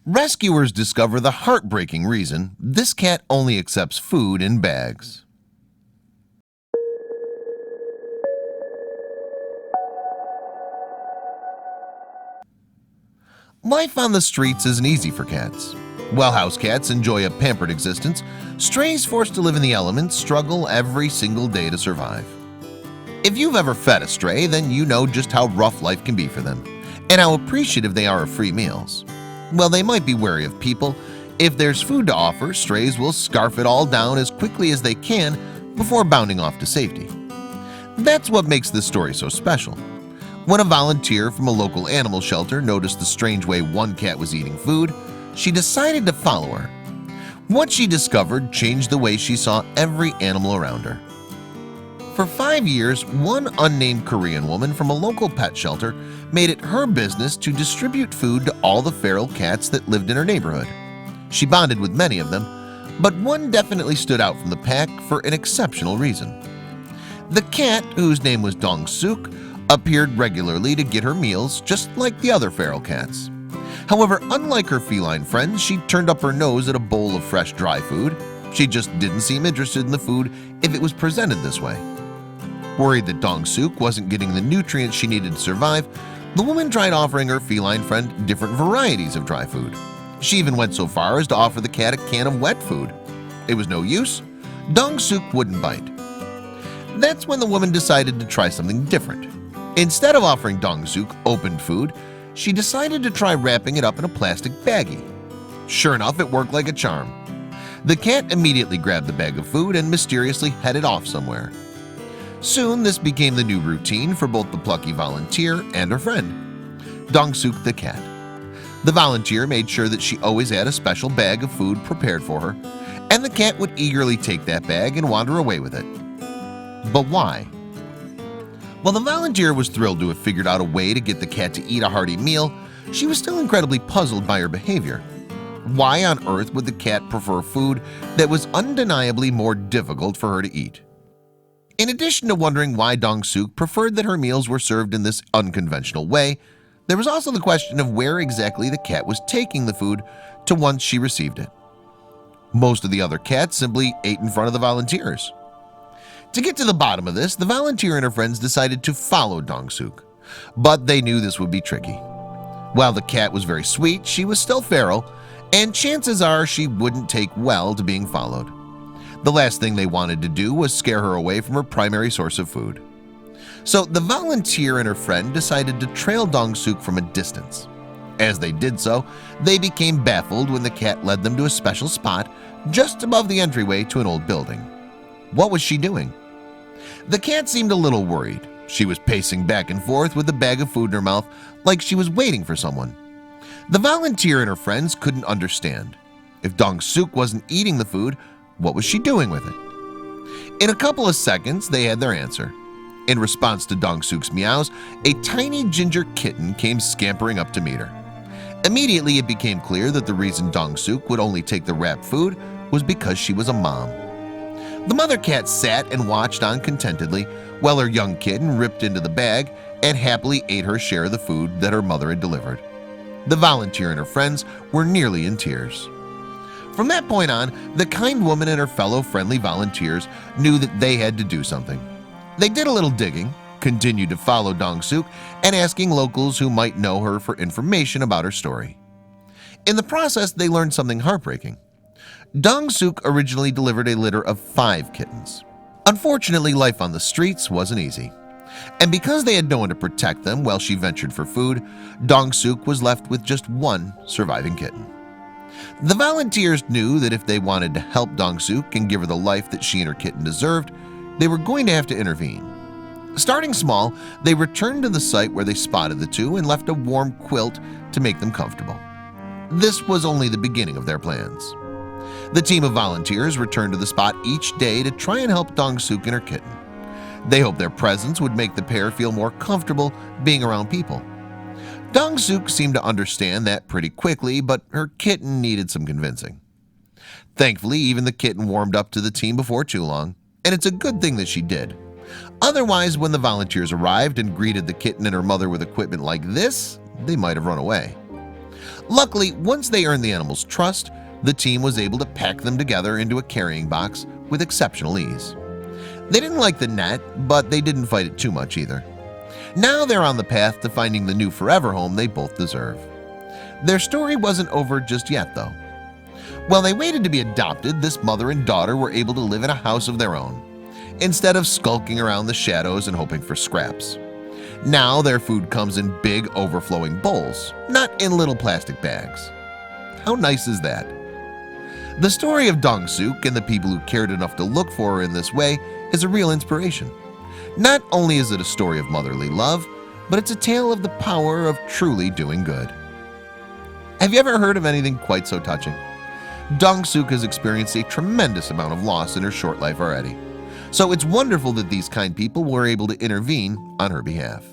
Rescuers discover the heartbreaking reason this cat only accepts food in bags. Life on the streets isn't easy for cats. While house cats enjoy a pampered existence, strays forced to live in the elements struggle every single day to survive. If you've ever fed a stray, then you know just how rough life can be for them and how appreciative they are of free meals. While they might be wary of people, if there's food to offer, strays will scarf it all down as quickly as they can before bounding off to safety. That's what makes this story so special. When a volunteer from a local animal shelter noticed the strange way one cat was eating food, she decided to follow her. What she discovered changed the way she saw every animal around her. For 5 years, one unnamed Korean woman from a local pet shelter made it her business to distribute food to all the feral cats that lived in her neighborhood. She bonded with many of them, but one definitely stood out from the pack for an exceptional reason. The cat, whose name was Dong-suk, appeared regularly to get her meals just like the other feral cats. However, unlike her feline friends, she turned up her nose at a bowl of fresh dry food. She just didn't seem interested in the food if it was presented this way. Worried that Dong-suk wasn't getting the nutrients she needed to survive, the woman tried offering her feline friend different varieties of dry food. She even went so far as to offer the cat a can of wet food. It was no use. Dong-suk wouldn't bite. That's when the woman decided to try something different. Instead of offering Dong-suk opened food, she decided to try wrapping it up in a plastic baggie. Sure enough, it worked like a charm. The cat immediately grabbed the bag of food and mysteriously headed off somewhere. Soon, this became the new routine for both the plucky volunteer and her friend, Dong-suk the cat. The volunteer made sure that she always had a special bag of food prepared for her, and the cat would eagerly take that bag and wander away with it. But why? While the volunteer was thrilled to have figured out a way to get the cat to eat a hearty meal, she was still incredibly puzzled by her behavior. Why on earth would the cat prefer food that was undeniably more difficult for her to eat? In addition to wondering why Dong-suk preferred that her meals were served in this unconventional way, there was also the question of where exactly the cat was taking the food to once she received it. Most of the other cats simply ate in front of the volunteers. To get to the bottom of this, the volunteer and her friends decided to follow Dong-suk, but they knew this would be tricky. While the cat was very sweet, she was still feral, and chances are she wouldn't take well to being followed. The last thing they wanted to do was scare her away from her primary source of food. So the volunteer and her friend decided to trail Dong-suk from a distance. As they did so, they became baffled when the cat led them to a special spot just above the entryway to an old building. What was she doing? The cat seemed a little worried. She was pacing back and forth with a bag of food in her mouth like she was waiting for someone. The volunteer and her friends couldn't understand. If Dong-suk wasn't eating the food, what was she doing with it? In a couple of seconds, they had their answer. In response to Dong-suk's meows, a tiny ginger kitten came scampering up to meet her. Immediately, it became clear that the reason Dong-suk would only take the wrapped food was because she was a mom. The mother cat sat and watched on contentedly while her young kitten ripped into the bag and happily ate her share of the food that her mother had delivered. The volunteer and her friends were nearly in tears. From that point on, the kind woman and her fellow friendly volunteers knew that they had to do something. They did a little digging, continued to follow Dong-suk, and asking locals who might know her for information about her story. In the process, they learned something heartbreaking. Dong-suk originally delivered a litter of 5 kittens. Unfortunately, life on the streets wasn't easy. And because they had no one to protect them while she ventured for food, Dong-suk was left with just one surviving kitten. The volunteers knew that if they wanted to help Dong-suk and give her the life that she and her kitten deserved, they were going to have to intervene. Starting small, they returned to the site where they spotted the two and left a warm quilt to make them comfortable. This was only the beginning of their plans. The team of volunteers returned to the spot each day to try and help Dong-suk and her kitten. They hoped their presence would make the pair feel more comfortable being around people. Dong-suk seemed to understand that pretty quickly, but her kitten needed some convincing. Thankfully, even the kitten warmed up to the team before too long, and it's a good thing that she did. Otherwise, when the volunteers arrived and greeted the kitten and her mother with equipment like this, they might have run away. Luckily, once they earned the animals' trust, the team was able to pack them together into a carrying box with exceptional ease. They didn't like the net, but they didn't fight it too much either. Now they're on the path to finding the new forever home they both deserve. Their story wasn't over just yet, though. While they waited to be adopted, this mother and daughter were able to live in a house of their own, instead of skulking around the shadows and hoping for scraps. Now their food comes in big overflowing bowls, not in little plastic bags. How nice is that? The story of Dong-suk and the people who cared enough to look for her in this way is a real inspiration. Not only is it a story of motherly love, but it's a tale of the power of truly doing good. Have you ever heard of anything quite so touching? Dong-suk has experienced a tremendous amount of loss in her short life already. So it's wonderful that these kind people were able to intervene on her behalf.